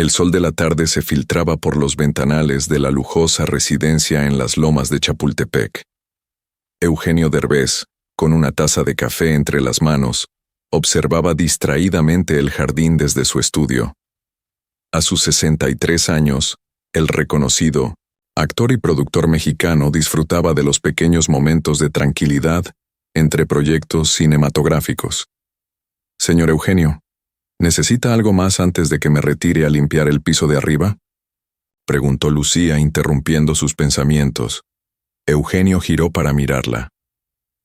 El sol de la tarde se filtraba por los ventanales de la lujosa residencia en las lomas de Chapultepec. Eugenio Derbez, con una taza de café entre las manos, observaba distraídamente el jardín desde su estudio. A sus 63 años, el reconocido actor y productor mexicano disfrutaba de los pequeños momentos de tranquilidad entre proyectos cinematográficos. Señor Eugenio, ¿necesita algo más antes de que me retire a limpiar el piso de arriba?, preguntó Lucía, interrumpiendo sus pensamientos. Eugenio giró para mirarla.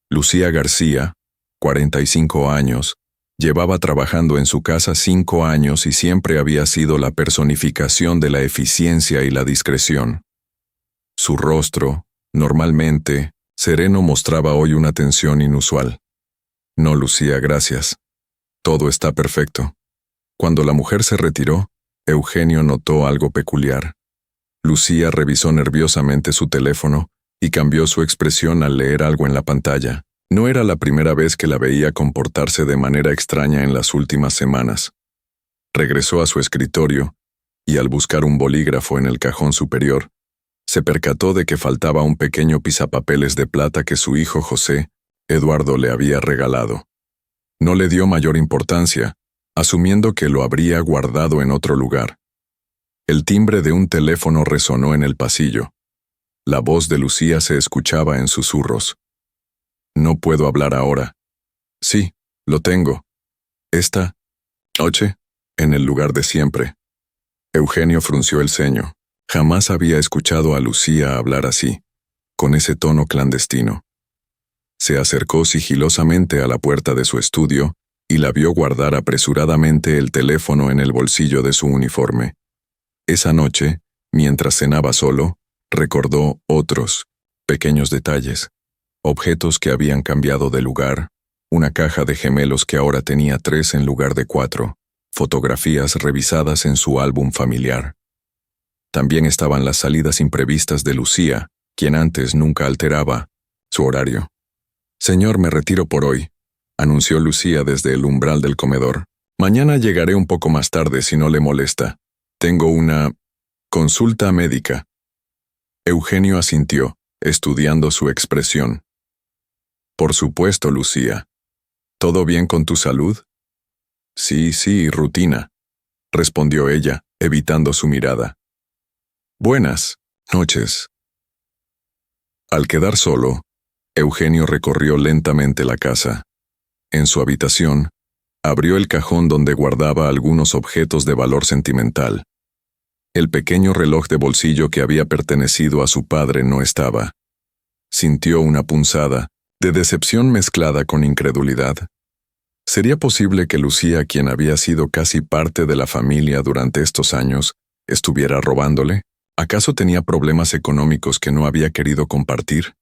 Lucía García, 45 años, llevaba trabajando en su casa 5 años y siempre había sido la personificación de la eficiencia y la discreción. Su rostro, normalmente sereno, mostraba hoy una tensión inusual. No, Lucía, gracias. Todo está perfecto. Cuando la mujer se retiró, Eugenio notó algo peculiar. Lucía revisó nerviosamente su teléfono y cambió su expresión al leer algo en la pantalla. No era la primera vez que la veía comportarse de manera extraña en las últimas semanas. Regresó a su escritorio y, al buscar un bolígrafo en el cajón superior, se percató de que faltaba un pequeño pisapapeles de plata que su hijo José Eduardo le había regalado. No le dio mayor importancia, asumiendo que lo habría guardado en otro lugar. El timbre de un teléfono resonó en el pasillo. La voz de Lucía se escuchaba en susurros. No puedo hablar ahora. Sí, lo tengo. Esta noche, en el lugar de siempre. Eugenio frunció el ceño. Jamás había escuchado a Lucía hablar así, con ese tono clandestino. Se acercó sigilosamente a la puerta de su estudio y la vio guardar apresuradamente el teléfono en el bolsillo de su uniforme. Esa noche, mientras cenaba solo, recordó otros pequeños detalles, objetos que habían cambiado de lugar, una caja de gemelos que ahora tenía 3 en lugar de 4, fotografías revisadas en su álbum familiar. También estaban las salidas imprevistas de Lucía, quien antes nunca alteraba su horario. «Señor, me retiro por hoy», anunció Lucía desde el umbral del comedor. «Mañana llegaré un poco más tarde si no le molesta. Tengo una consulta médica». Eugenio asintió, estudiando su expresión. «Por supuesto, Lucía. ¿Todo bien con tu salud?» Sí, rutina», respondió ella, evitando su mirada. «Buenas noches». Al quedar solo, Eugenio recorrió lentamente la casa. En su habitación, abrió el cajón donde guardaba algunos objetos de valor sentimental. El pequeño reloj de bolsillo que había pertenecido a su padre no estaba. Sintió una punzada de decepción mezclada con incredulidad. ¿Sería posible que Lucía, quien había sido casi parte de la familia durante estos años, estuviera robándole? ¿Acaso tenía problemas económicos que no había querido compartir?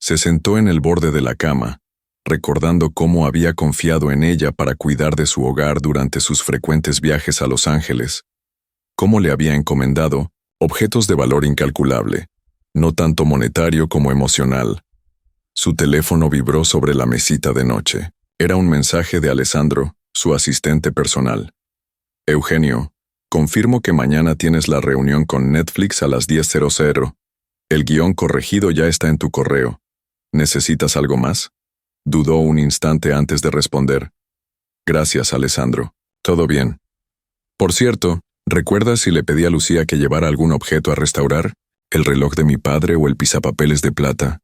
Se sentó en el borde de la cama, recordando cómo había confiado en ella para cuidar de su hogar durante sus frecuentes viajes a Los Ángeles, cómo le había encomendado objetos de valor incalculable, no tanto monetario como emocional. Su teléfono vibró sobre la mesita de noche. Era un mensaje de Alessandro, su asistente personal. «Eugenio, confirmo que mañana tienes la reunión con Netflix a las 10:00. El guión corregido ya está en tu correo. ¿Necesitas algo más?». Dudó un instante antes de responder. «Gracias, Alessandro. Todo bien. Por cierto, ¿recuerdas si le pedí a Lucía que llevara algún objeto a restaurar? ¿El reloj de mi padre o el pisapapeles de plata?».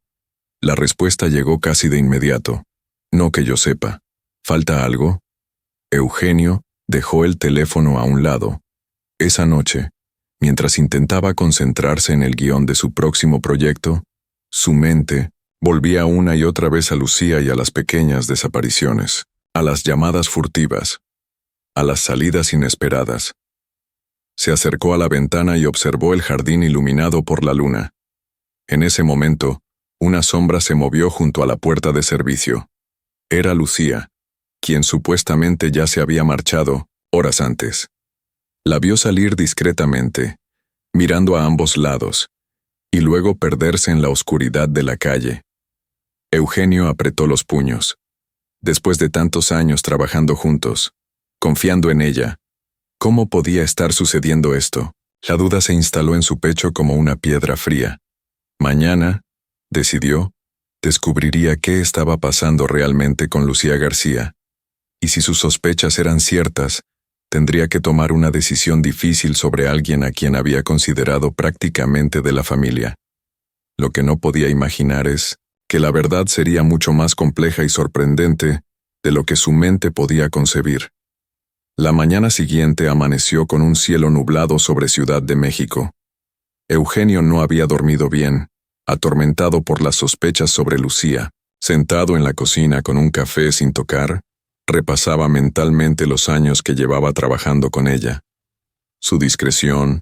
La respuesta llegó casi de inmediato. «No que yo sepa. ¿Falta algo?». Eugenio dejó el teléfono a un lado. Esa noche, mientras intentaba concentrarse en el guión de su próximo proyecto, su mente volvía una y otra vez a Lucía y a las pequeñas desapariciones, a las llamadas furtivas, a las salidas inesperadas. Se acercó a la ventana y observó el jardín iluminado por la luna. En ese momento, una sombra se movió junto a la puerta de servicio. Era Lucía, quien supuestamente ya se había marchado horas antes. La vio salir discretamente, mirando a ambos lados, y luego perderse en la oscuridad de la calle. Eugenio apretó los puños. Después de tantos años trabajando juntos, confiando en ella, ¿Cómo podía estar sucediendo esto? La duda se instaló en su pecho como una piedra fría. Mañana, decidió, descubriría qué estaba pasando realmente con Lucía García. Y si sus sospechas eran ciertas, tendría que tomar una decisión difícil sobre alguien a quien había considerado prácticamente de la familia. Lo que no podía imaginar es que la verdad sería mucho más compleja y sorprendente de lo que su mente podía concebir. La mañana siguiente amaneció con un cielo nublado sobre Ciudad de México. Eugenio no había dormido bien, atormentado por las sospechas sobre Lucía. Sentado en la cocina con un café sin tocar, repasaba mentalmente los años que llevaba trabajando con ella. Su discreción,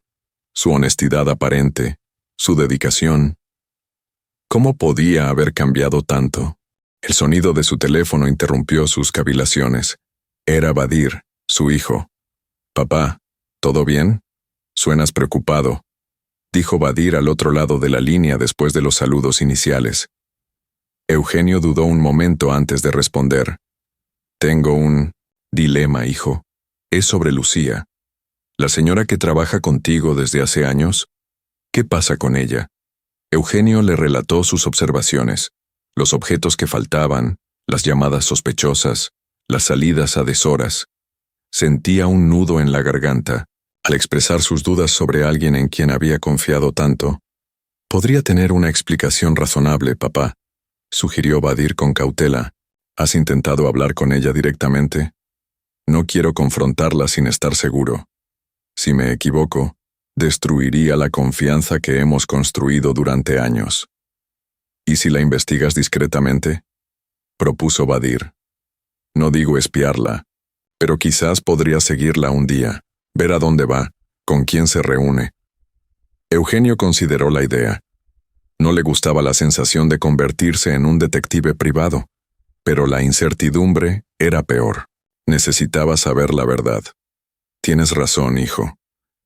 su honestidad aparente, su dedicación. ¿Cómo podía haber cambiado tanto? El sonido de su teléfono interrumpió sus cavilaciones. Era Badir, su hijo. «Papá, ¿todo bien? Suenas preocupado», dijo Badir al otro lado de la línea después de los saludos iniciales. Eugenio dudó un momento antes de responder. «Tengo un dilema, hijo. Es sobre Lucía. La señora que trabaja contigo desde hace años. ¿Qué pasa con ella?» Eugenio le relató sus observaciones, los objetos que faltaban, las llamadas sospechosas, las salidas a deshoras. Sentía un nudo en la garganta al expresar sus dudas sobre alguien en quien había confiado tanto. «Podría tener una explicación razonable, papá», sugirió Badir con cautela. «¿Has intentado hablar con ella directamente? No quiero confrontarla sin estar seguro. Si me equivoco, destruiría la confianza que hemos construido durante años». «¿Y si la investigas discretamente?», propuso Badir. «No digo espiarla, pero quizás podría seguirla un día, ver a dónde va, con quién se reúne». Eugenio consideró la idea. No le gustaba la sensación de convertirse en un detective privado, pero la incertidumbre era peor. Necesitaba saber la verdad. «Tienes razón, hijo.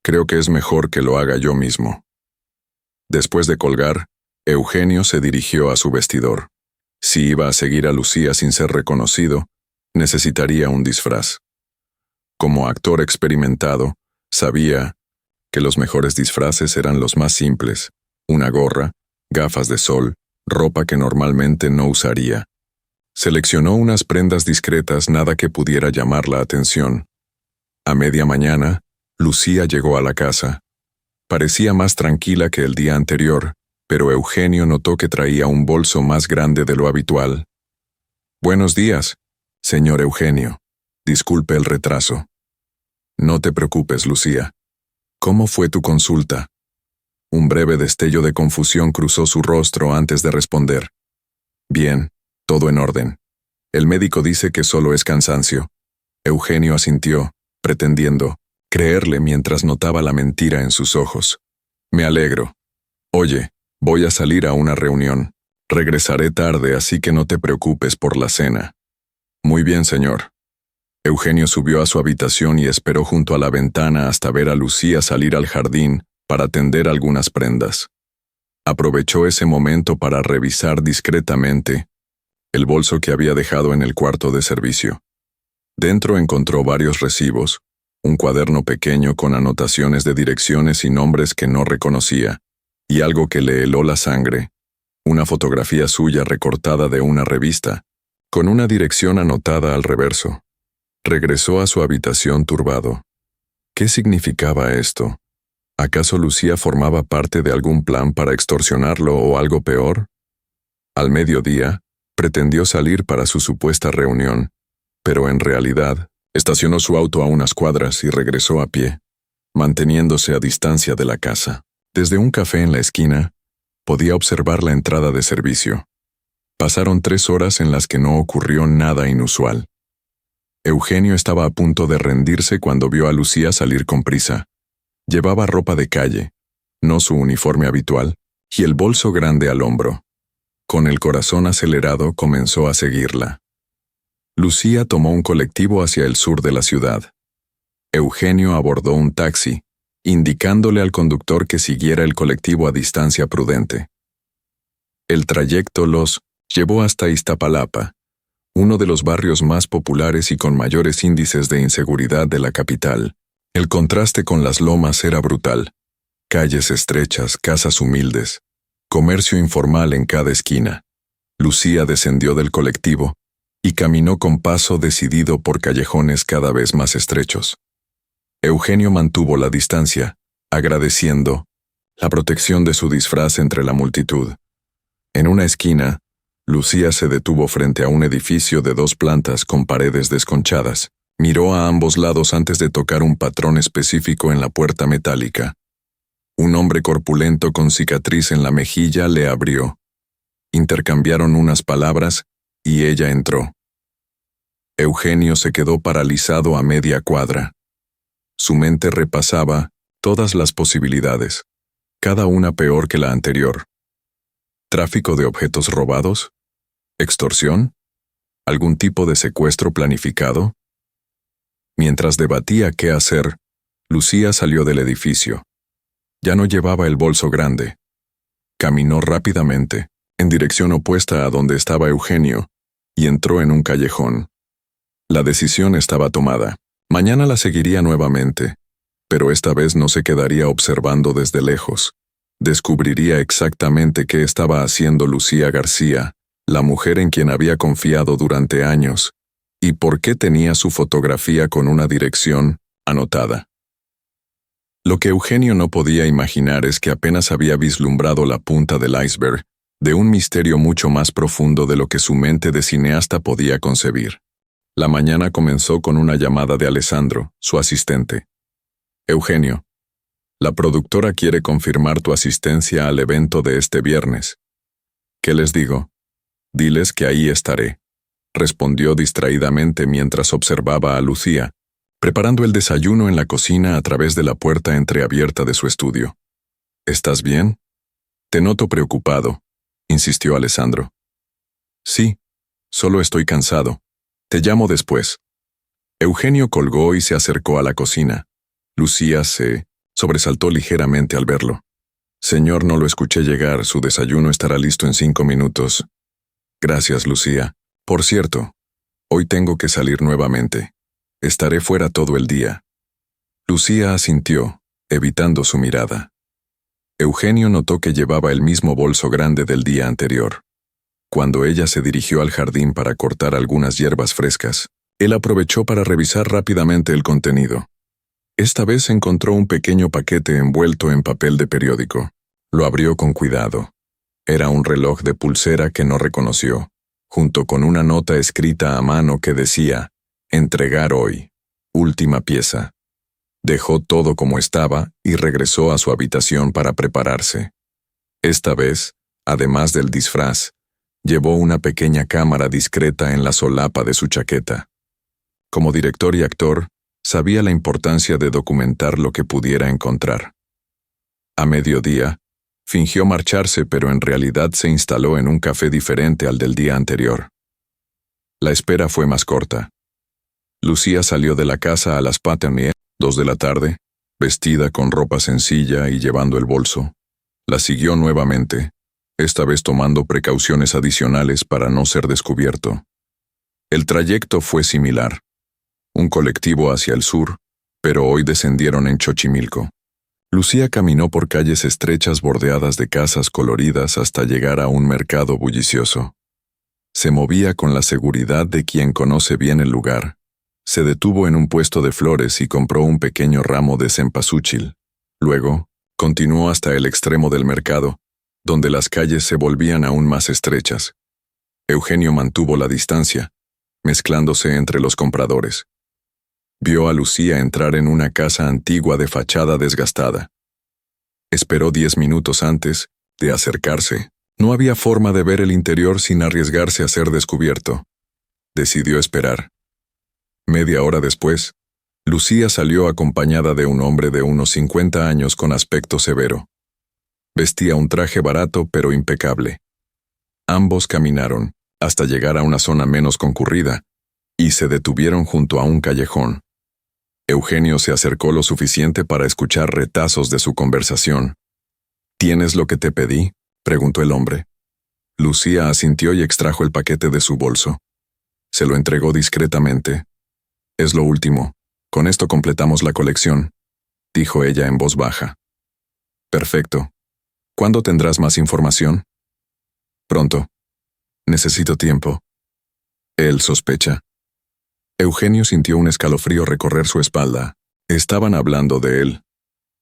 Creo que es mejor que lo haga yo mismo». Después de colgar, Eugenio se dirigió a su vestidor. Si iba a seguir a Lucía sin ser reconocido, necesitaría un disfraz. Como actor experimentado, sabía que los mejores disfraces eran los más simples: una gorra, gafas de sol, ropa que normalmente no usaría. Seleccionó unas prendas discretas, nada que pudiera llamar la atención. A media mañana, Lucía llegó a la casa. Parecía más tranquila que el día anterior, pero Eugenio notó que traía un bolso más grande de lo habitual. «Buenos días, señor Eugenio. Disculpe el retraso». «No te preocupes, Lucía. ¿Cómo fue tu consulta?». Un breve destello de confusión cruzó su rostro antes de responder. «Bien, todo en orden. El médico dice que solo es cansancio». Eugenio asintió, pretendiendo creerle mientras notaba la mentira en sus ojos. «Me alegro. Oye, voy a salir a una reunión. Regresaré tarde, así que no te preocupes por la cena». «Muy bien, señor». Eugenio subió a su habitación y esperó junto a la ventana hasta ver a Lucía salir al jardín para tender algunas prendas. Aprovechó ese momento para revisar discretamente el bolso que había dejado en el cuarto de servicio. Dentro encontró varios recibos, un cuaderno pequeño con anotaciones de direcciones y nombres que no reconocía, y algo que le heló la sangre: una fotografía suya recortada de una revista, con una dirección anotada al reverso. Regresó a su habitación turbado. ¿Qué significaba esto? ¿Acaso Lucía formaba parte de algún plan para extorsionarlo o algo peor? Al mediodía, pretendió salir para su supuesta reunión, pero en realidad, estacionó su auto a unas cuadras y regresó a pie, manteniéndose a distancia de la casa. Desde un café en la esquina, podía observar la entrada de servicio. Pasaron 3 horas en las que no ocurrió nada inusual. Eugenio estaba a punto de rendirse cuando vio a Lucía salir con prisa. Llevaba ropa de calle, no su uniforme habitual, y el bolso grande al hombro. Con el corazón acelerado comenzó a seguirla. Lucía tomó un colectivo hacia el sur de la ciudad. Eugenio abordó un taxi, indicándole al conductor que siguiera el colectivo a distancia prudente. El trayecto los llevó hasta Iztapalapa, uno de los barrios más populares y con mayores índices de inseguridad de la capital. El contraste con las lomas era brutal. Calles estrechas, casas humildes, comercio informal en cada esquina. Lucía descendió del colectivo y caminó con paso decidido por callejones cada vez más estrechos. Eugenio mantuvo la distancia, agradeciendo la protección de su disfraz entre la multitud. En una esquina, Lucía se detuvo frente a un edificio de 2 plantas con paredes desconchadas. Miró a ambos lados antes de tocar un patrón específico en la puerta metálica. Un hombre corpulento con cicatriz en la mejilla le abrió. Intercambiaron unas palabras y ella entró. Eugenio se quedó paralizado a media cuadra. Su mente repasaba todas las posibilidades, cada una peor que la anterior. ¿Tráfico de objetos robados? ¿Extorsión? ¿Algún tipo de secuestro planificado? Mientras debatía qué hacer, Lucía salió del edificio. Ya no llevaba el bolso grande. Caminó rápidamente, en dirección opuesta a donde estaba Eugenio, y entró en un callejón. La decisión estaba tomada. Mañana la seguiría nuevamente, pero esta vez no se quedaría observando desde lejos. Descubriría exactamente qué estaba haciendo Lucía García, la mujer en quien había confiado durante años, y por qué tenía su fotografía con una dirección anotada. Lo que Eugenio no podía imaginar es que apenas había vislumbrado la punta del iceberg de un misterio mucho más profundo de lo que su mente de cineasta podía concebir. La mañana comenzó con una llamada de Alessandro, su asistente. Eugenio, la productora quiere confirmar tu asistencia al evento de este viernes. ¿Qué les digo? Diles que ahí estaré, respondió distraídamente mientras observaba a Lucía, preparando el desayuno en la cocina a través de la puerta entreabierta de su estudio. ¿Estás bien? Te noto preocupado, insistió Alessandro. Sí, solo estoy cansado. Te llamo después. Eugenio colgó y se acercó a la cocina. Lucía se sobresaltó ligeramente al verlo. Señor, no lo escuché llegar, su desayuno estará listo en 5 minutos. Gracias, Lucía. Por cierto, hoy tengo que salir nuevamente. Estaré fuera todo el día. Lucía asintió, evitando su mirada. Eugenio notó que llevaba el mismo bolso grande del día anterior. Cuando ella se dirigió al jardín para cortar algunas hierbas frescas, él aprovechó para revisar rápidamente el contenido. Esta vez encontró un pequeño paquete envuelto en papel de periódico. Lo abrió con cuidado. Era un reloj de pulsera que no reconoció, junto con una nota escrita a mano que decía, «Entregar hoy. Última pieza». Dejó todo como estaba y regresó a su habitación para prepararse. Esta vez, además del disfraz, llevó una pequeña cámara discreta en la solapa de su chaqueta. Como director y actor, sabía la importancia de documentar lo que pudiera encontrar. A mediodía, fingió marcharse, pero en realidad se instaló en un café diferente al del día anterior. La espera fue más corta. Lucía salió de la casa a las 2 de la tarde, vestida con ropa sencilla y llevando el bolso. La siguió nuevamente, esta vez tomando precauciones adicionales para no ser descubierto. El trayecto fue similar. Un colectivo hacia el sur, pero hoy descendieron en Xochimilco. Lucía caminó por calles estrechas bordeadas de casas coloridas hasta llegar a un mercado bullicioso. Se movía con la seguridad de quien conoce bien el lugar. Se detuvo en un puesto de flores y compró un pequeño ramo de cempasúchil. Luego, continuó hasta el extremo del mercado, donde las calles se volvían aún más estrechas. Eugenio mantuvo la distancia, mezclándose entre los compradores. Vio a Lucía entrar en una casa antigua de fachada desgastada. Esperó 10 minutos antes de acercarse. No había forma de ver el interior sin arriesgarse a ser descubierto. Decidió esperar. Media hora después, Lucía salió acompañada de un hombre de unos 50 años con aspecto severo. Vestía un traje barato pero impecable. Ambos caminaron hasta llegar a una zona menos concurrida y se detuvieron junto a un callejón. Eugenio se acercó lo suficiente para escuchar retazos de su conversación. «¿Tienes lo que te pedí?», preguntó el hombre. Lucía asintió y extrajo el paquete de su bolso. Se lo entregó discretamente. «Es lo último. Con esto completamos la colección, dijo ella en voz baja. Perfecto. ¿Cuándo tendrás más información? Pronto. Necesito tiempo. Él sospecha. Eugenio sintió un escalofrío recorrer su espalda. Estaban hablando de él.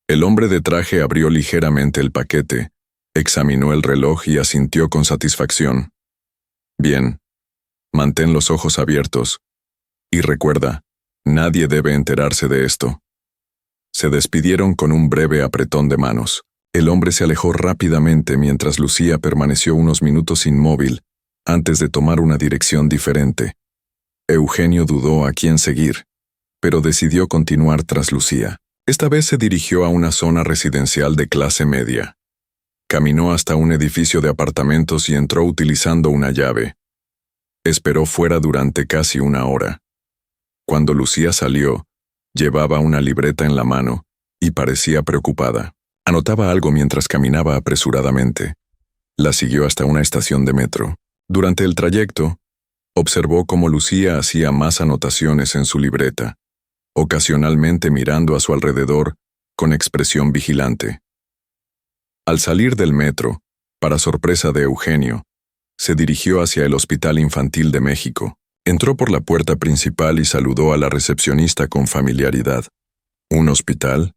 El hombre de traje abrió ligeramente el paquete, examinó el reloj y asintió con satisfacción. Bien. Mantén los ojos abiertos. Y recuerda, nadie debe enterarse de esto. Se despidieron con un breve apretón de manos. El hombre se alejó rápidamente mientras Lucía permaneció unos minutos inmóvil, antes de tomar una dirección diferente. Eugenio dudó a quién seguir, pero decidió continuar tras Lucía. Esta vez se dirigió a una zona residencial de clase media. Caminó hasta un edificio de apartamentos y entró utilizando una llave. Esperó fuera durante casi una hora. Cuando Lucía salió, llevaba una libreta en la mano y parecía preocupada. Anotaba algo mientras caminaba apresuradamente. La siguió hasta una estación de metro. Durante el trayecto, observó cómo Lucía hacía más anotaciones en su libreta, ocasionalmente mirando a su alrededor con expresión vigilante. Al salir del metro, para sorpresa de Eugenio, se dirigió hacia el Hospital Infantil de México. Entró por la puerta principal y saludó a la recepcionista con familiaridad. ¿Un hospital?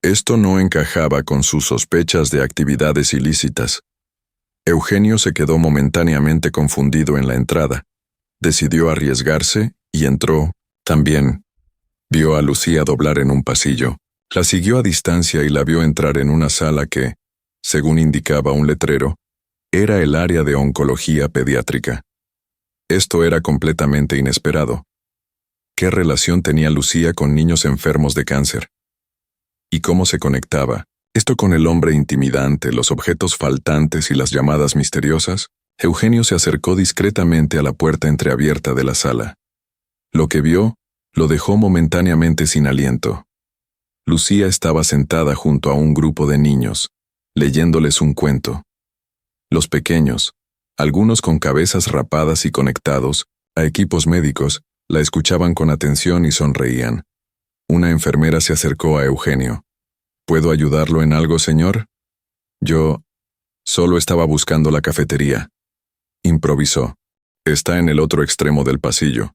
Esto no encajaba con sus sospechas de actividades ilícitas. Eugenio se quedó momentáneamente confundido en la entrada. Decidió arriesgarse y entró, también. Vio a Lucía doblar en un pasillo. La siguió a distancia y la vio entrar en una sala que, según indicaba un letrero, era el área de oncología pediátrica. Esto era completamente inesperado. ¿Qué relación tenía Lucía con niños enfermos de cáncer? ¿Y cómo se conectaba esto con el hombre intimidante, los objetos faltantes y las llamadas misteriosas? Eugenio se acercó discretamente a la puerta entreabierta de la sala. Lo que vio lo dejó momentáneamente sin aliento. Lucía estaba sentada junto a un grupo de niños, leyéndoles un cuento. Los pequeños, algunos con cabezas rapadas y conectados a equipos médicos, la escuchaban con atención y sonreían. Una enfermera se acercó a Eugenio. ¿Puedo ayudarlo en algo, señor? Yo solo estaba buscando la cafetería. Improvisó. Está en el otro extremo del pasillo,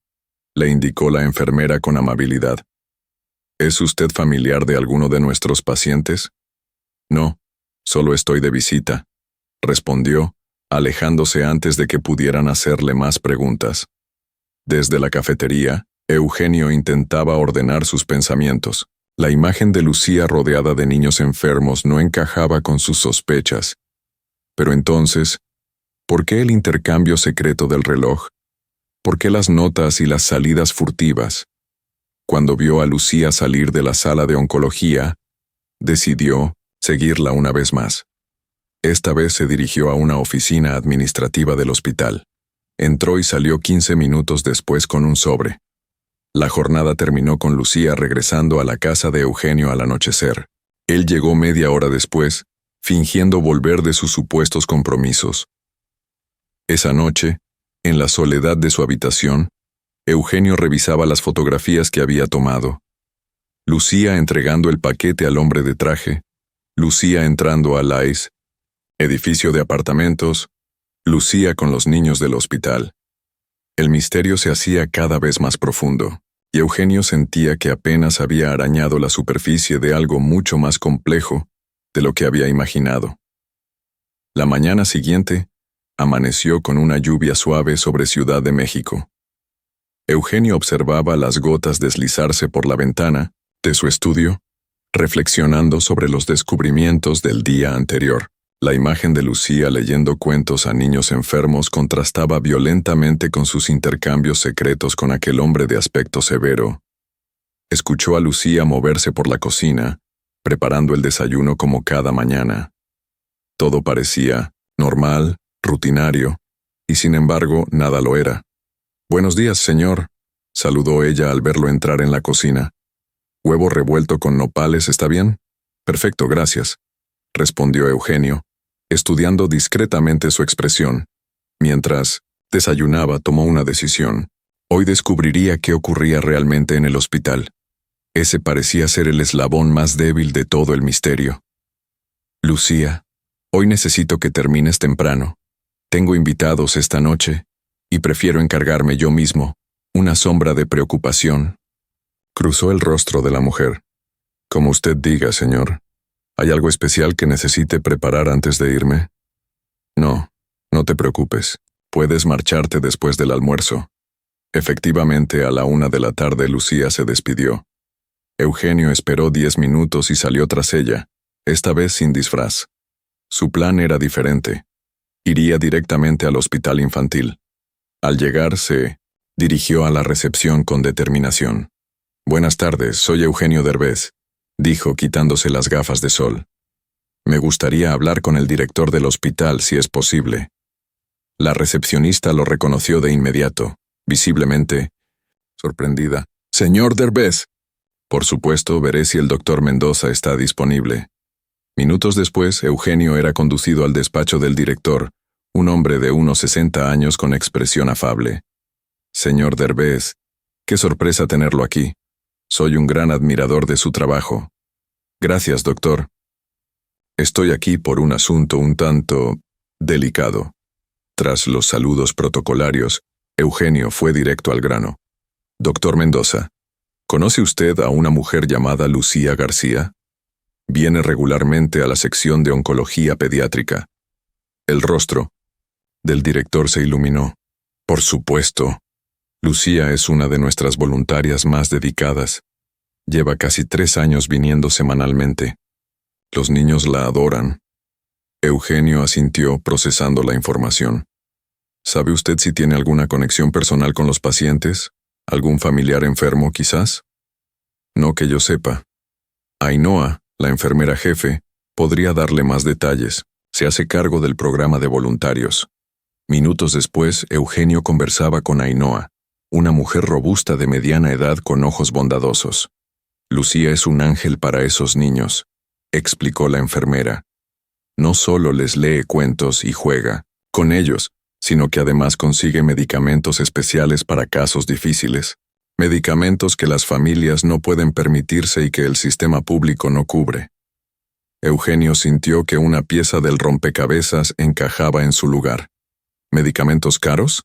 le indicó la enfermera con amabilidad. ¿Es usted familiar de alguno de nuestros pacientes? No, solo estoy de visita, respondió, alejándose antes de que pudieran hacerle más preguntas. Desde la cafetería, Eugenio intentaba ordenar sus pensamientos. La imagen de Lucía rodeada de niños enfermos no encajaba con sus sospechas. Pero entonces, ¿por qué el intercambio secreto del reloj? ¿Por qué las notas y las salidas furtivas? Cuando vio a Lucía salir de la sala de oncología, decidió seguirla una vez más. Esta vez se dirigió a una oficina administrativa del hospital. Entró y salió 15 minutos después con un sobre. La jornada terminó con Lucía regresando a la casa de Eugenio al anochecer. Él llegó media hora después, fingiendo volver de sus supuestos compromisos. Esa noche, en la soledad de su habitación, Eugenio revisaba las fotografías que había tomado. Lucía entregando el paquete al hombre de traje, Lucía entrando al ICE, edificio de apartamentos, Lucía con los niños del hospital. El misterio se hacía cada vez más profundo, y Eugenio sentía que apenas había arañado la superficie de algo mucho más complejo de lo que había imaginado. La mañana siguiente, amaneció con una lluvia suave sobre Ciudad de México. Eugenio observaba las gotas deslizarse por la ventana de su estudio, reflexionando sobre los descubrimientos del día anterior. La imagen de Lucía leyendo cuentos a niños enfermos contrastaba violentamente con sus intercambios secretos con aquel hombre de aspecto severo. Escuchó a Lucía moverse por la cocina, preparando el desayuno como cada mañana. Todo parecía normal, rutinario, y sin embargo nada lo era. «Buenos días, señor», saludó ella al verlo entrar en la cocina. «¿Huevo revuelto con nopales está bien?» «Perfecto, gracias», respondió Eugenio, estudiando discretamente su expresión. Mientras desayunaba, tomó una decisión. Hoy descubriría qué ocurría realmente en el hospital. Ese parecía ser el eslabón más débil de todo el misterio. Lucía, hoy necesito que termines temprano. Tengo invitados esta noche, y prefiero encargarme yo mismo. Una sombra de preocupación cruzó el rostro de la mujer. Como usted diga, señor. ¿Hay algo especial que necesite preparar antes de irme? No, no te preocupes. Puedes marcharte después del almuerzo. Efectivamente, a la 1 de la tarde Lucía se despidió. Eugenio esperó 10 minutos y salió tras ella, esta vez sin disfraz. Su plan era diferente. Iría directamente al hospital infantil. Al llegar, se dirigió a la recepción con determinación. Buenas tardes, soy Eugenio Derbez, dijo quitándose las gafas de sol. Me gustaría hablar con el director del hospital si es posible. La recepcionista lo reconoció de inmediato, visiblemente sorprendida. Señor Derbez. Por supuesto, veré si el doctor Mendoza está disponible. Minutos después, Eugenio era conducido al despacho del director, un hombre de unos 60 años con expresión afable. Señor Derbez, qué sorpresa tenerlo aquí. Soy un gran admirador de su trabajo. Gracias, doctor. Estoy aquí por un asunto un tanto delicado. Tras los saludos protocolarios, Eugenio fue directo al grano. Doctor Mendoza, ¿conoce usted a una mujer llamada Lucía García? Viene regularmente a la sección de oncología pediátrica. El rostro del director se iluminó. Por supuesto. Lucía es una de nuestras voluntarias más dedicadas. Lleva casi 3 años viniendo semanalmente. Los niños la adoran. Eugenio asintió procesando la información. ¿Sabe usted si tiene alguna conexión personal con los pacientes? ¿Algún familiar enfermo, quizás? No que yo sepa. Ainhoa, la enfermera jefe, podría darle más detalles. Se hace cargo del programa de voluntarios. Minutos después, Eugenio conversaba con Ainhoa, una mujer robusta de mediana edad con ojos bondadosos. Lucía es un ángel para esos niños, explicó la enfermera. No solo les lee cuentos y juega con ellos, sino que además consigue medicamentos especiales para casos difíciles, medicamentos que las familias no pueden permitirse y que el sistema público no cubre. Eugenio sintió que una pieza del rompecabezas encajaba en su lugar. ¿Medicamentos caros?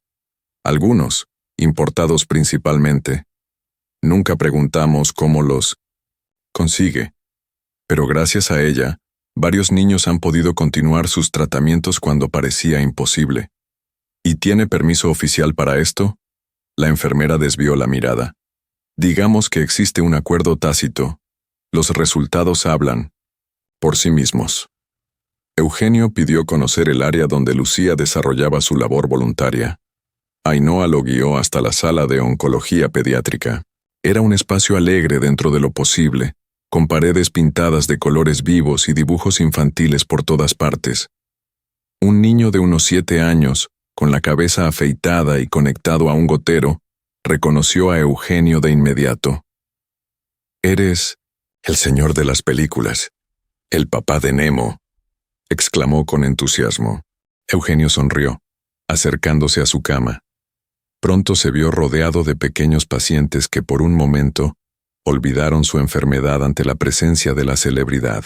Algunos, importados principalmente. Nunca preguntamos cómo los consigue, pero gracias a ella, varios niños han podido continuar sus tratamientos cuando parecía imposible. ¿Y tiene permiso oficial para esto? La enfermera desvió la mirada. Digamos que existe un acuerdo tácito. Los resultados hablan por sí mismos. Eugenio pidió conocer el área donde Lucía desarrollaba su labor voluntaria. Ainhoa lo guió hasta la sala de oncología pediátrica. Era un espacio alegre dentro de lo posible, con paredes pintadas de colores vivos y dibujos infantiles por todas partes. Un niño de unos 7 años, con la cabeza afeitada y conectado a un gotero, reconoció a Eugenio de inmediato. «Eres el señor de las películas, el papá de Nemo», exclamó con entusiasmo. Eugenio sonrió, acercándose a su cama. Pronto se vio rodeado de pequeños pacientes que por un momento olvidaron su enfermedad ante la presencia de la celebridad.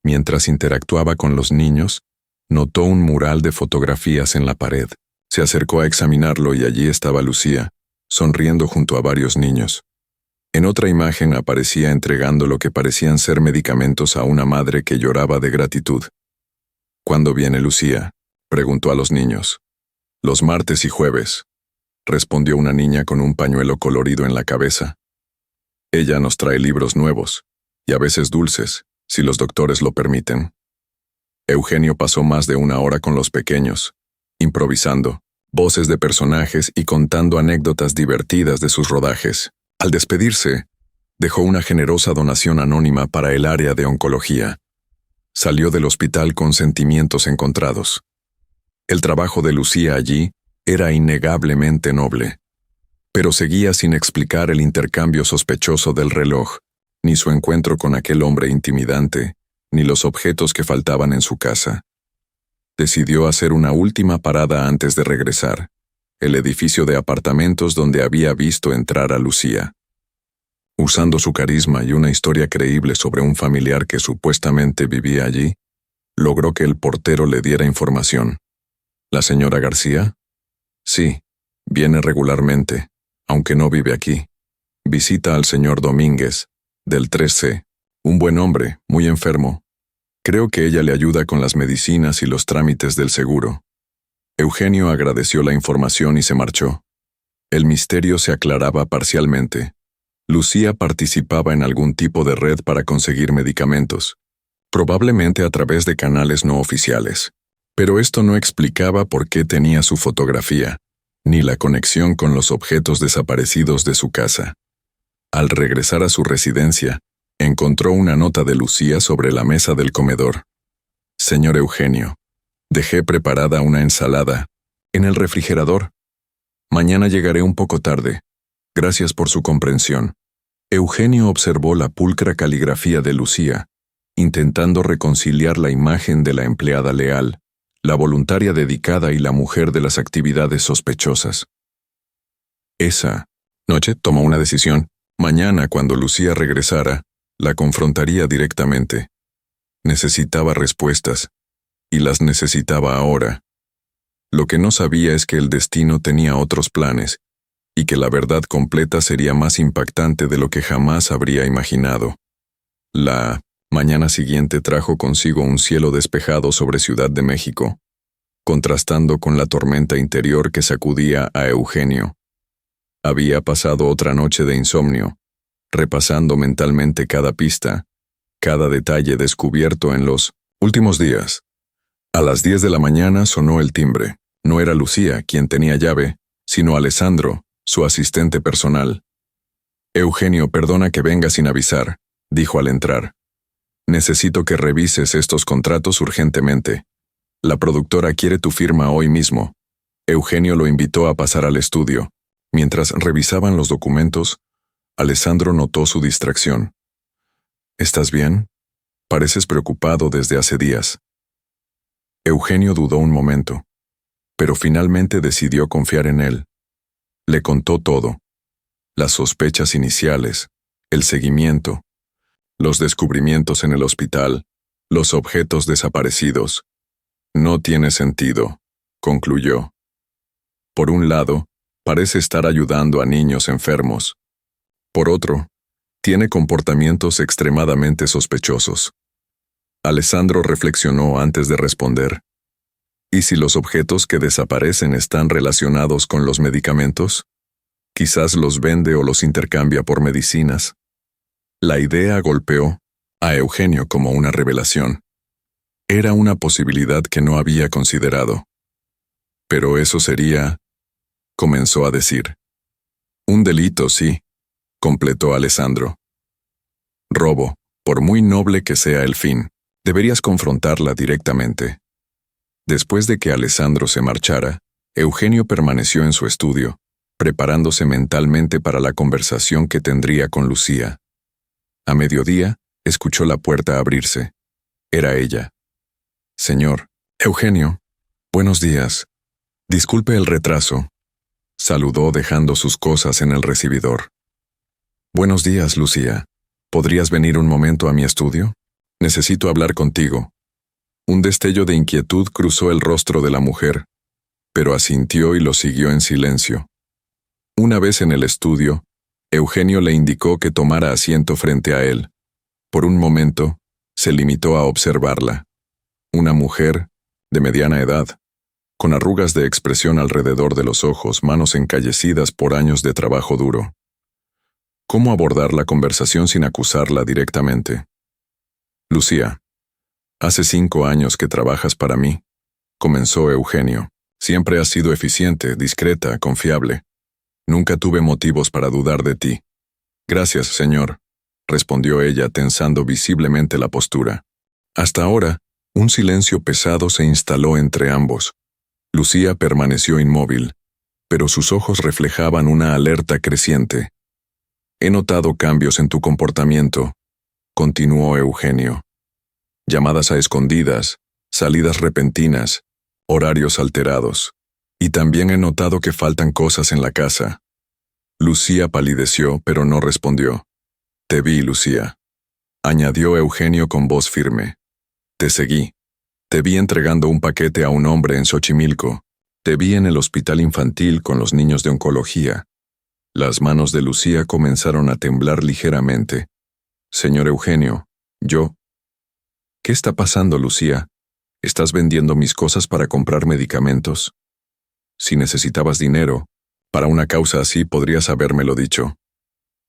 Mientras interactuaba con los niños, notó un mural de fotografías en la pared. Se acercó a examinarlo y allí estaba Lucía, sonriendo junto a varios niños. En otra imagen aparecía entregando lo que parecían ser medicamentos a una madre que lloraba de gratitud. «¿Cuándo viene Lucía?», preguntó a los niños. «Los martes y jueves», respondió una niña con un pañuelo colorido en la cabeza. «Ella nos trae libros nuevos, y a veces dulces, si los doctores lo permiten». Eugenio pasó más de 1 hora con los pequeños, improvisando voces de personajes y contando anécdotas divertidas de sus rodajes. Al despedirse, dejó una generosa donación anónima para el área de oncología. Salió del hospital con sentimientos encontrados. El trabajo de Lucía allí era innegablemente noble, pero seguía sin explicar el intercambio sospechoso del reloj, ni su encuentro con aquel hombre intimidante, ni los objetos que faltaban en su casa. Decidió hacer una última parada antes de regresar, el edificio de apartamentos donde había visto entrar a Lucía. Usando su carisma y una historia creíble sobre un familiar que supuestamente vivía allí, logró que el portero le diera información. ¿La señora García? Sí, viene regularmente, aunque no vive aquí. Visita al señor Domínguez, del 3C, un buen hombre, muy enfermo. Creo que ella le ayuda con las medicinas y los trámites del seguro. Eugenio agradeció la información y se marchó. El misterio se aclaraba parcialmente. Lucía participaba en algún tipo de red para conseguir medicamentos, probablemente a través de canales no oficiales. Pero esto no explicaba por qué tenía su fotografía, ni la conexión con los objetos desaparecidos de su casa. Al regresar a su residencia, encontró una nota de Lucía sobre la mesa del comedor. Señor Eugenio, dejé preparada una ensalada en el refrigerador. Mañana llegaré un poco tarde. Gracias por su comprensión. Eugenio observó la pulcra caligrafía de Lucía, intentando reconciliar la imagen de la empleada leal, la voluntaria dedicada y la mujer de las actividades sospechosas. Esa noche tomó una decisión. Mañana, cuando Lucía regresara, la confrontaría directamente. Necesitaba respuestas, y las necesitaba ahora. Lo que no sabía es que el destino tenía otros planes, y que la verdad completa sería más impactante de lo que jamás habría imaginado. La mañana siguiente trajo consigo un cielo despejado sobre Ciudad de México, contrastando con la tormenta interior que sacudía a Eugenio. Había pasado otra noche de insomnio, repasando mentalmente cada pista, cada detalle descubierto en los últimos días. A las 10 de la mañana sonó el timbre. No era Lucía quien tenía llave, sino Alessandro, su asistente personal. Eugenio, perdona que venga sin avisar, dijo al entrar. Necesito que revises estos contratos urgentemente. La productora quiere tu firma hoy mismo. Eugenio lo invitó a pasar al estudio. Mientras revisaban los documentos, Alessandro notó su distracción. ¿Estás bien? Pareces preocupado desde hace días. Eugenio dudó un momento, pero finalmente decidió confiar en él. Le contó todo: las sospechas iniciales, el seguimiento, los descubrimientos en el hospital, los objetos desaparecidos. No tiene sentido, concluyó. Por un lado, parece estar ayudando a niños enfermos. Por otro, tiene comportamientos extremadamente sospechosos. Alessandro reflexionó antes de responder. ¿Y si los objetos que desaparecen están relacionados con los medicamentos? Quizás los vende o los intercambia por medicinas. La idea golpeó a Eugenio como una revelación. Era una posibilidad que no había considerado. Pero eso sería, comenzó a decir. Un delito, sí, completó Alessandro. Robo, por muy noble que sea el fin, deberías confrontarla directamente. Después de que Alessandro se marchara, Eugenio permaneció en su estudio, preparándose mentalmente para la conversación que tendría con Lucía. A mediodía, escuchó la puerta abrirse. Era ella. Señor, Eugenio, buenos días. Disculpe el retraso. Saludó dejando sus cosas en el recibidor. Buenos días, Lucía. ¿Podrías venir un momento a mi estudio? Necesito hablar contigo. Un destello de inquietud cruzó el rostro de la mujer, pero asintió y lo siguió en silencio. Una vez en el estudio, Eugenio le indicó que tomara asiento frente a él. Por un momento, se limitó a observarla. Una mujer, de mediana edad, con arrugas de expresión alrededor de los ojos, manos encallecidas por años de trabajo duro. ¿Cómo abordar la conversación sin acusarla directamente? Lucía, hace 5 años que trabajas para mí, comenzó Eugenio. Siempre has sido eficiente, discreta, confiable. Nunca tuve motivos para dudar de ti. Gracias, señor, respondió ella tensando visiblemente la postura. Hasta ahora, un silencio pesado se instaló entre ambos. Lucía permaneció inmóvil, pero sus ojos reflejaban una alerta creciente. He notado cambios en tu comportamiento, continuó Eugenio. Llamadas a escondidas, salidas repentinas, horarios alterados. Y también he notado que faltan cosas en la casa. Lucía palideció, pero no respondió. Te vi, Lucía, añadió Eugenio con voz firme. Te seguí. Te vi entregando un paquete a un hombre en Xochimilco. Te vi en el hospital infantil con los niños de oncología. Las manos de Lucía comenzaron a temblar ligeramente. Señor Eugenio, yo... ¿Qué está pasando, Lucía? ¿Estás vendiendo mis cosas para comprar medicamentos? Si necesitabas dinero, para una causa así podrías habérmelo dicho.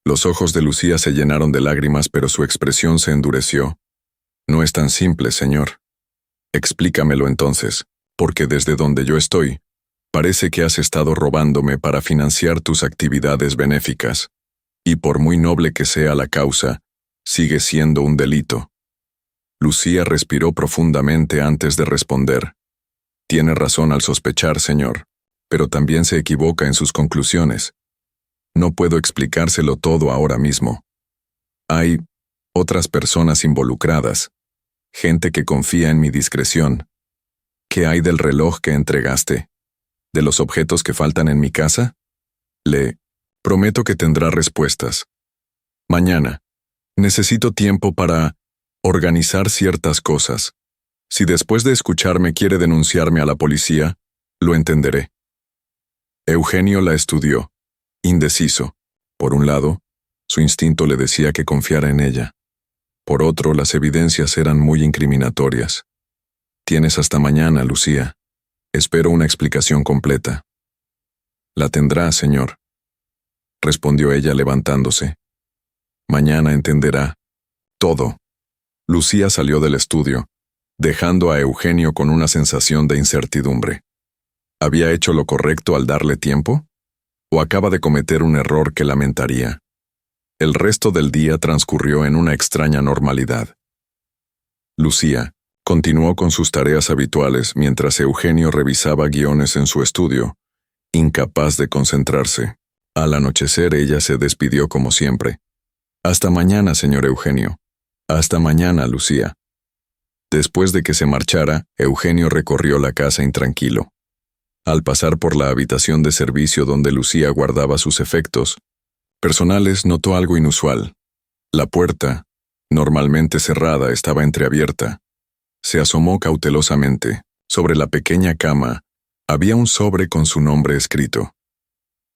Los ojos de Lucía se llenaron de lágrimas, pero su expresión se endureció. No es tan simple, señor. Explícamelo entonces, porque desde donde yo estoy, parece que has estado robándome para financiar tus actividades benéficas, y por muy noble que sea la causa, sigue siendo un delito. Lucía respiró profundamente antes de responder. Tiene razón al sospechar, señor, pero también se equivoca en sus conclusiones. No puedo explicárselo todo ahora mismo. Hay otras personas involucradas, gente que confía en mi discreción. ¿Qué hay del reloj que entregaste? ¿De los objetos que faltan en mi casa? Le prometo que tendrá respuestas. Mañana. Necesito tiempo para organizar ciertas cosas. Si después de escucharme quiere denunciarme a la policía, lo entenderé. Eugenio la estudió, indeciso. Por un lado, su instinto le decía que confiara en ella. Por otro, las evidencias eran muy incriminatorias. Tienes hasta mañana, Lucía. Espero una explicación completa. La tendrá, señor, respondió ella levantándose. Mañana entenderá todo. Lucía salió del estudio, dejando a Eugenio con una sensación de incertidumbre. ¿Había hecho lo correcto al darle tiempo? ¿O acaba de cometer un error que lamentaría? El resto del día transcurrió en una extraña normalidad. Lucía continuó con sus tareas habituales mientras Eugenio revisaba guiones en su estudio, incapaz de concentrarse. Al anochecer ella se despidió como siempre. Hasta mañana, señor Eugenio. Hasta mañana, Lucía. Después de que se marchara, Eugenio recorrió la casa intranquilo. Al pasar por la habitación de servicio donde Lucía guardaba sus efectos personales, notó algo inusual. La puerta, normalmente cerrada, estaba entreabierta. Se asomó cautelosamente. Sobre la pequeña cama había un sobre con su nombre escrito.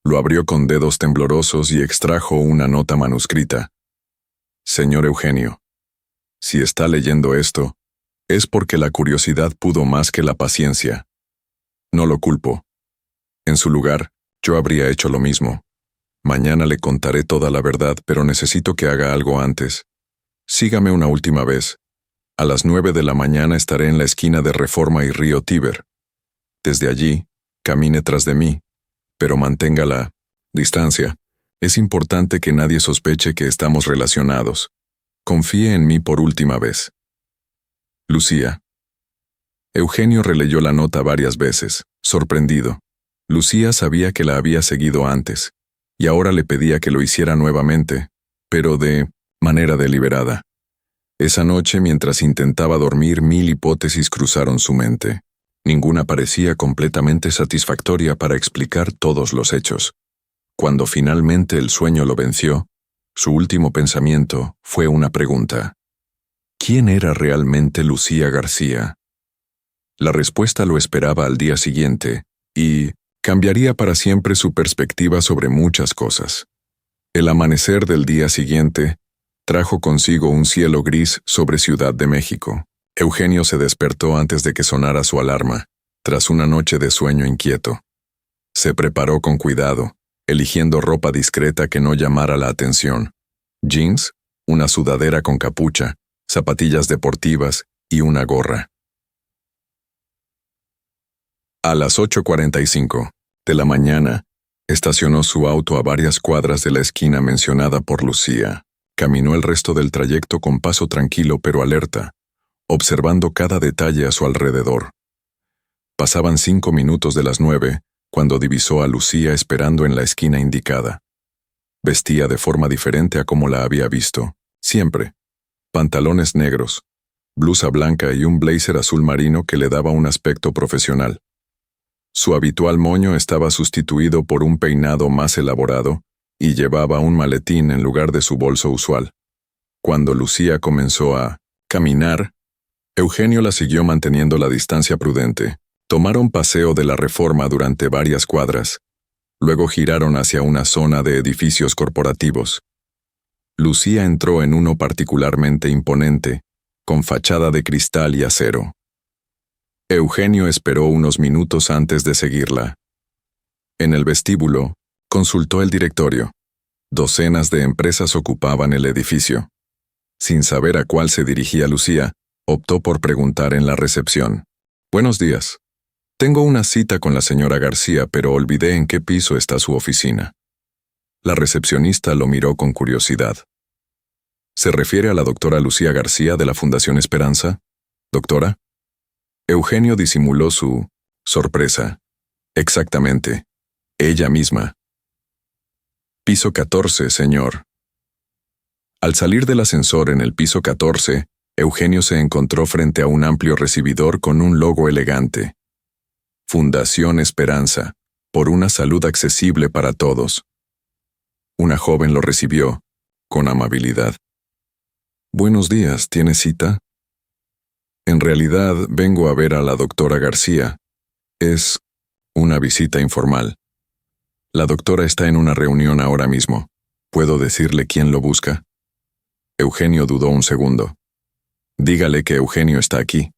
Lo abrió con dedos temblorosos y extrajo una nota manuscrita. Señor Eugenio, si está leyendo esto, es porque la curiosidad pudo más que la paciencia. No lo culpo. En su lugar, yo habría hecho lo mismo. Mañana le contaré toda la verdad, pero necesito que haga algo antes. Sígame una última vez. A las 9 de la mañana estaré en la esquina de Reforma y Río Tíber. Desde allí, camine tras de mí, pero mantenga la distancia. Es importante que nadie sospeche que estamos relacionados. Confíe en mí por última vez. Lucía. Eugenio releyó la nota varias veces, sorprendido. Lucía sabía que la había seguido antes, y ahora le pedía que lo hiciera nuevamente, pero de manera deliberada. Esa noche, mientras intentaba dormir, 1000 hipótesis cruzaron su mente. Ninguna parecía completamente satisfactoria para explicar todos los hechos. Cuando finalmente el sueño lo venció, su último pensamiento fue una pregunta. ¿Quién era realmente Lucía García? La respuesta lo esperaba al día siguiente, y cambiaría para siempre su perspectiva sobre muchas cosas. El amanecer del día siguiente trajo consigo un cielo gris sobre Ciudad de México. Eugenio se despertó antes de que sonara su alarma, tras una noche de sueño inquieto. Se preparó con cuidado, eligiendo ropa discreta que no llamara la atención. Jeans, una sudadera con capucha, zapatillas deportivas y una gorra. A las 8:45 de la mañana, estacionó su auto a varias cuadras de la esquina mencionada por Lucía. Caminó el resto del trayecto con paso tranquilo pero alerta, observando cada detalle a su alrededor. Pasaban 5 minutos de las 9, cuando divisó a Lucía esperando en la esquina indicada. Vestía de forma diferente a como la había visto, siempre. Pantalones negros, blusa blanca y un blazer azul marino que le daba un aspecto profesional. Su habitual moño estaba sustituido por un peinado más elaborado y llevaba un maletín en lugar de su bolso usual. Cuando Lucía comenzó a caminar, Eugenio la siguió manteniendo la distancia prudente. Tomaron paseo de la Reforma durante varias cuadras. Luego giraron hacia una zona de edificios corporativos. Lucía entró en uno particularmente imponente, con fachada de cristal y acero. Eugenio esperó unos minutos antes de seguirla. En el vestíbulo, consultó el directorio. Docenas de empresas ocupaban el edificio. Sin saber a cuál se dirigía Lucía, optó por preguntar en la recepción. «Buenos días. Tengo una cita con la señora García, pero olvidé en qué piso está su oficina». La recepcionista lo miró con curiosidad. «¿Se refiere a la doctora Lucía García de la Fundación Esperanza? ¿Doctora?» Eugenio disimuló su sorpresa. «Exactamente. Ella misma». «Piso 14, señor». Al salir del ascensor en el piso 14, Eugenio se encontró frente a un amplio recibidor con un logo elegante. Fundación Esperanza, por una salud accesible para todos. Una joven lo recibió, con amabilidad. «Buenos días, ¿tiene cita?» «En realidad, vengo a ver a la doctora García. Es una visita informal. La doctora está en una reunión ahora mismo. ¿Puedo decirle quién lo busca?» Eugenio dudó un segundo. «Dígale que Eugenio está aquí».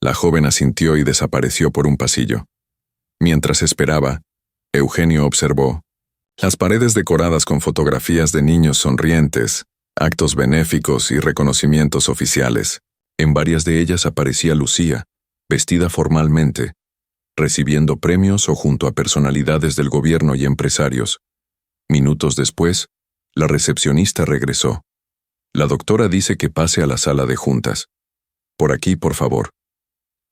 La joven asintió y desapareció por un pasillo. Mientras esperaba, Eugenio observó las paredes decoradas con fotografías de niños sonrientes, actos benéficos y reconocimientos oficiales. En varias de ellas aparecía Lucía, vestida formalmente, recibiendo premios o junto a personalidades del gobierno y empresarios. Minutos después, la recepcionista regresó. «La doctora dice que pase a la sala de juntas. Por aquí, por favor».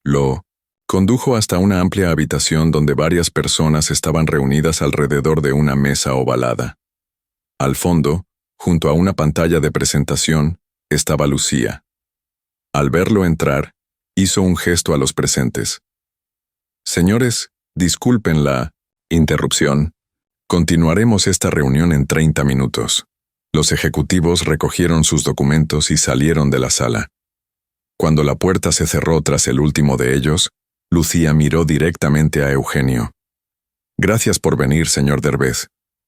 Lo condujo hasta una amplia habitación donde varias personas estaban reunidas alrededor de una mesa ovalada. Al fondo, junto a una pantalla de presentación, estaba Lucía. Al verlo entrar, hizo un gesto a los presentes. «Señores, disculpen la interrupción. Continuaremos esta reunión en 30 minutos». Los ejecutivos recogieron sus documentos y salieron de la sala. Cuando la puerta se cerró tras el último de ellos, Lucía miró directamente a Eugenio. «Gracias por venir, señor Derbez.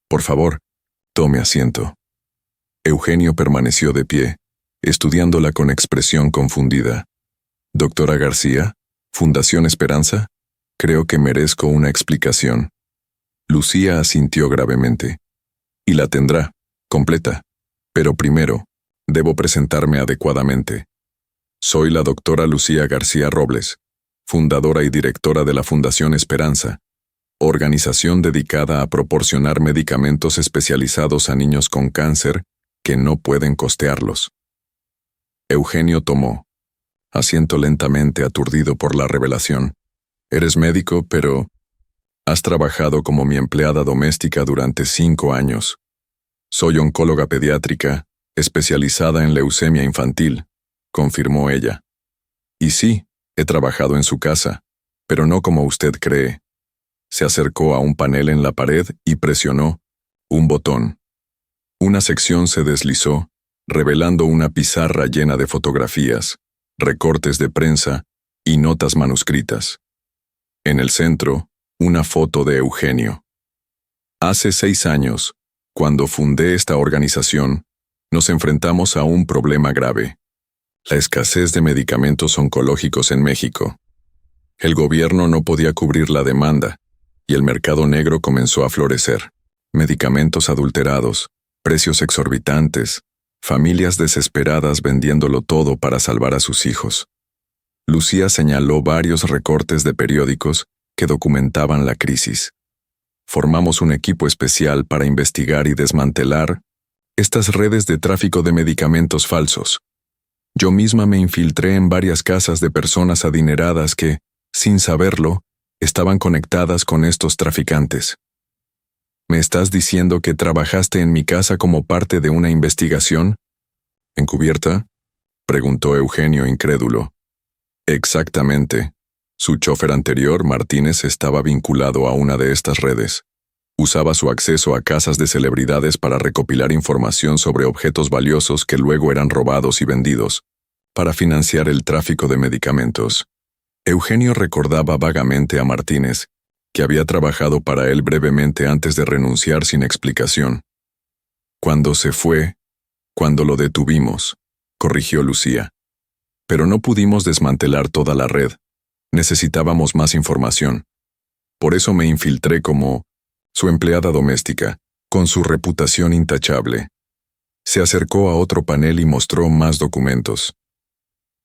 Por favor, tome asiento». Eugenio permaneció de pie, estudiándola con expresión confundida. «Doctora García, Fundación Esperanza, creo que merezco una explicación». Lucía asintió gravemente. «Y la tendrá, completa. Pero primero, debo presentarme adecuadamente. Soy la doctora Lucía García Robles, fundadora y directora de la Fundación Esperanza, organización dedicada a proporcionar medicamentos especializados a niños con cáncer que no pueden costearlos». Eugenio tomó asiento lentamente, aturdido por la revelación. «Eres médico, pero has trabajado como mi empleada doméstica durante 5 años. Soy oncóloga pediátrica, especializada en leucemia infantil», confirmó ella. «Y sí, he trabajado en su casa, pero no como usted cree». Se acercó a un panel en la pared y presionó un botón. Una sección se deslizó, revelando una pizarra llena de fotografías, recortes de prensa y notas manuscritas. En el centro, una foto de Eugenio. «Hace 6 años, cuando fundé esta organización, nos enfrentamos a un problema grave: la escasez de medicamentos oncológicos en México. El gobierno no podía cubrir la demanda, y el mercado negro comenzó a florecer. Medicamentos adulterados, precios exorbitantes, familias desesperadas vendiéndolo todo para salvar a sus hijos». Lucía señaló varios recortes de periódicos que documentaban la crisis. «Formamos un equipo especial para investigar y desmantelar estas redes de tráfico de medicamentos falsos. Yo misma me infiltré en varias casas de personas adineradas que, sin saberlo, estaban conectadas con estos traficantes». «¿Me estás diciendo que trabajaste en mi casa como parte de una investigación encubierta?», preguntó Eugenio incrédulo. «Exactamente. Su chofer anterior, Martínez, estaba vinculado a una de estas redes. Usaba su acceso a casas de celebridades para recopilar información sobre objetos valiosos que luego eran robados y vendidos, para financiar el tráfico de medicamentos. Eugenio recordaba vagamente a Martínez, que había trabajado para él brevemente antes de renunciar sin explicación. Cuando se fue, cuando lo detuvimos, corrigió Lucía. Pero no pudimos desmantelar toda la red. Necesitábamos más información. Por eso me infiltré como su empleada doméstica, con su reputación intachable. Se acercó a otro panel y mostró más documentos.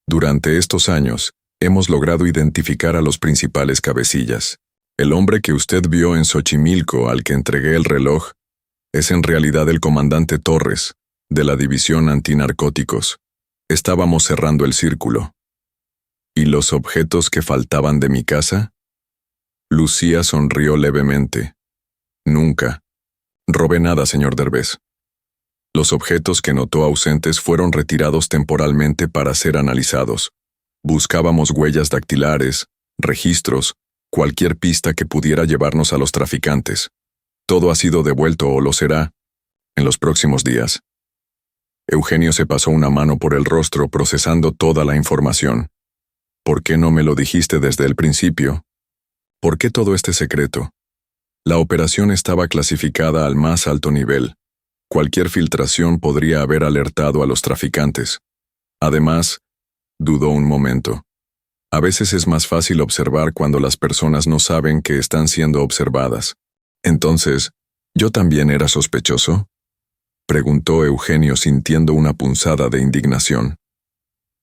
Durante estos años, hemos logrado identificar a los principales cabecillas. El hombre que usted vio en Xochimilco al que entregué el reloj es en realidad el comandante Torres, de la División Antinarcóticos. Estábamos cerrando el círculo. ¿Y los objetos que faltaban de mi casa? Lucía sonrió levemente. Nunca. Robé nada, señor Derbez. Los objetos que notó ausentes fueron retirados temporalmente para ser analizados. Buscábamos huellas dactilares, registros, cualquier pista que pudiera llevarnos a los traficantes. Todo ha sido devuelto o lo será en los próximos días. Eugenio se pasó una mano por el rostro procesando toda la información. ¿Por qué no me lo dijiste desde el principio? ¿Por qué todo este secreto? La operación estaba clasificada al más alto nivel. Cualquier filtración podría haber alertado a los traficantes. Además, dudó un momento. A veces es más fácil observar cuando las personas no saben que están siendo observadas. Entonces, ¿yo también era sospechoso?, preguntó Eugenio sintiendo una punzada de indignación.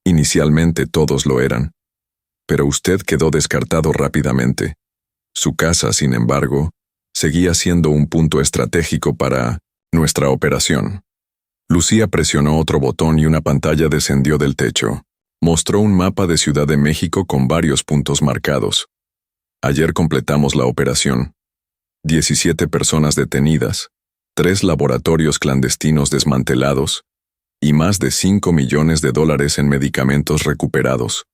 Inicialmente todos lo eran. Pero usted quedó descartado rápidamente. Su casa, sin embargo, seguía siendo un punto estratégico para nuestra operación. Lucía presionó otro botón y una pantalla descendió del techo. Mostró un mapa de Ciudad de México con varios puntos marcados. Ayer completamos la operación. 17 personas detenidas, 3 laboratorios clandestinos desmantelados y más de $5 millones en medicamentos recuperados.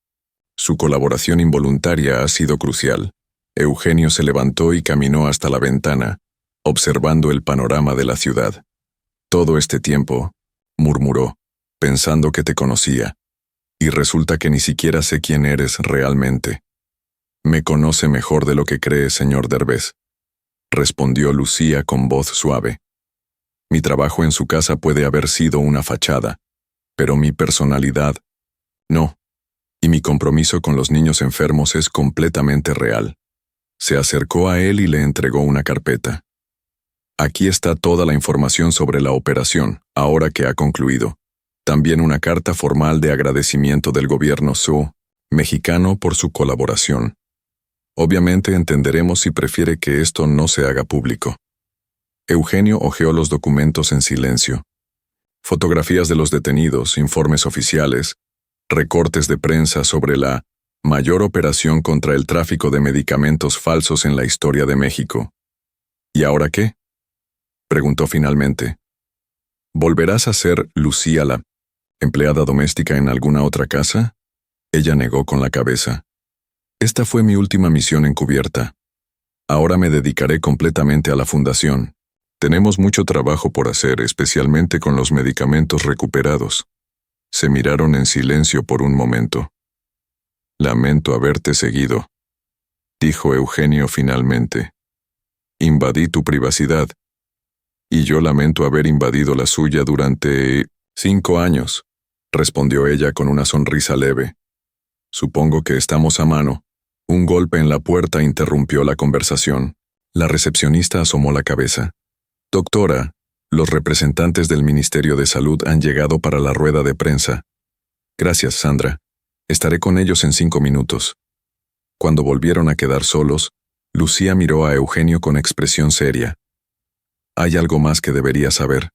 Su colaboración involuntaria ha sido crucial. Eugenio se levantó y caminó hasta la ventana, observando el panorama de la ciudad. Todo este tiempo, murmuró, pensando que te conocía. Y resulta que ni siquiera sé quién eres realmente. Me conoce mejor de lo que cree, señor Derbez, respondió Lucía con voz suave. Mi trabajo en su casa puede haber sido una fachada, pero mi personalidad, no. Y mi compromiso con los niños enfermos es completamente real. Se acercó a él y le entregó una carpeta. Aquí está toda la información sobre la operación, ahora que ha concluido. También una carta formal de agradecimiento del gobierno mexicano por su colaboración. Obviamente entenderemos si prefiere que esto no se haga público. Eugenio hojeó los documentos en silencio. Fotografías de los detenidos, informes oficiales, recortes de prensa sobre la mayor operación contra el tráfico de medicamentos falsos en la historia de México. ¿Y ahora qué?, preguntó finalmente. ¿Volverás a ser Lucía la empleada doméstica en alguna otra casa? Ella negó con la cabeza. Esta fue mi última misión encubierta. Ahora me dedicaré completamente a la fundación. Tenemos mucho trabajo por hacer, especialmente con los medicamentos recuperados. Se miraron en silencio por un momento. Lamento haberte seguido, dijo Eugenio finalmente. Invadí tu privacidad. Y yo lamento haber invadido la suya durante 5 años, respondió ella con una sonrisa leve. Supongo que estamos a mano. Un golpe en la puerta interrumpió la conversación. La recepcionista asomó la cabeza. Doctora, los representantes del Ministerio de Salud han llegado para la rueda de prensa. Gracias, Sandra. Estaré con ellos en 5 minutos. Cuando volvieron a quedar solos, Lucía miró a Eugenio con expresión seria. Hay algo más que debería saber.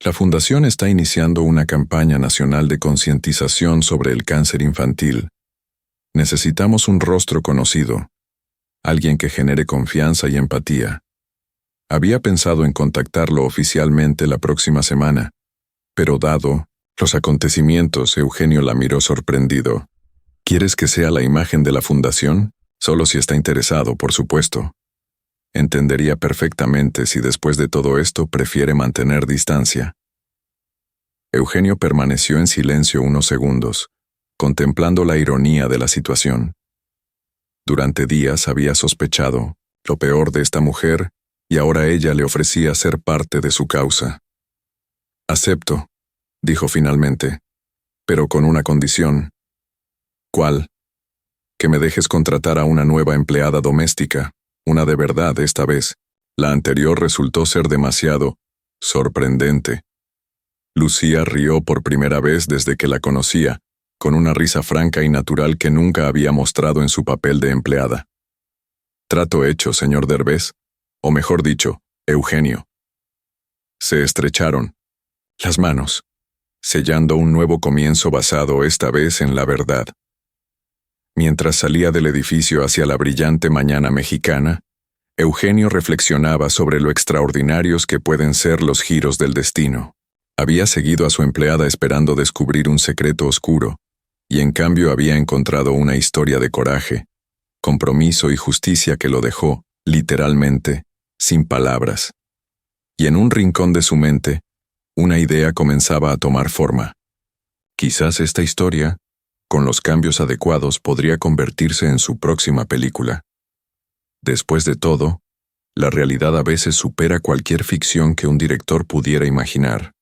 La Fundación está iniciando una campaña nacional de concientización sobre el cáncer infantil. Necesitamos un rostro conocido, alguien que genere confianza y empatía. Había pensado en contactarlo oficialmente la próxima semana, pero dado los acontecimientos, Eugenio la miró sorprendido. ¿Quieres que sea la imagen de la fundación? Solo si está interesado, por supuesto. Entendería perfectamente si después de todo esto prefiere mantener distancia. Eugenio permaneció en silencio unos segundos, contemplando la ironía de la situación. Durante días había sospechado lo peor de esta mujer y ahora ella le ofrecía ser parte de su causa. «Acepto», dijo finalmente, «pero con una condición». «¿Cuál?» «Que me dejes contratar a una nueva empleada doméstica, una de verdad esta vez. La anterior resultó ser demasiado sorprendente». Lucía rió por primera vez desde que la conocía, con una risa franca y natural que nunca había mostrado en su papel de empleada. «Trato hecho, señor Derbez, o mejor dicho, Eugenio». Se estrecharon las manos, sellando un nuevo comienzo basado esta vez en la verdad. Mientras salía del edificio hacia la brillante mañana mexicana, Eugenio reflexionaba sobre lo extraordinarios que pueden ser los giros del destino. Había seguido a su empleada esperando descubrir un secreto oscuro, y en cambio había encontrado una historia de coraje, compromiso y justicia que lo dejó, literalmente, sin palabras. Y en un rincón de su mente, una idea comenzaba a tomar forma. Quizás esta historia, con los cambios adecuados, podría convertirse en su próxima película. Después de todo, la realidad a veces supera cualquier ficción que un director pudiera imaginar.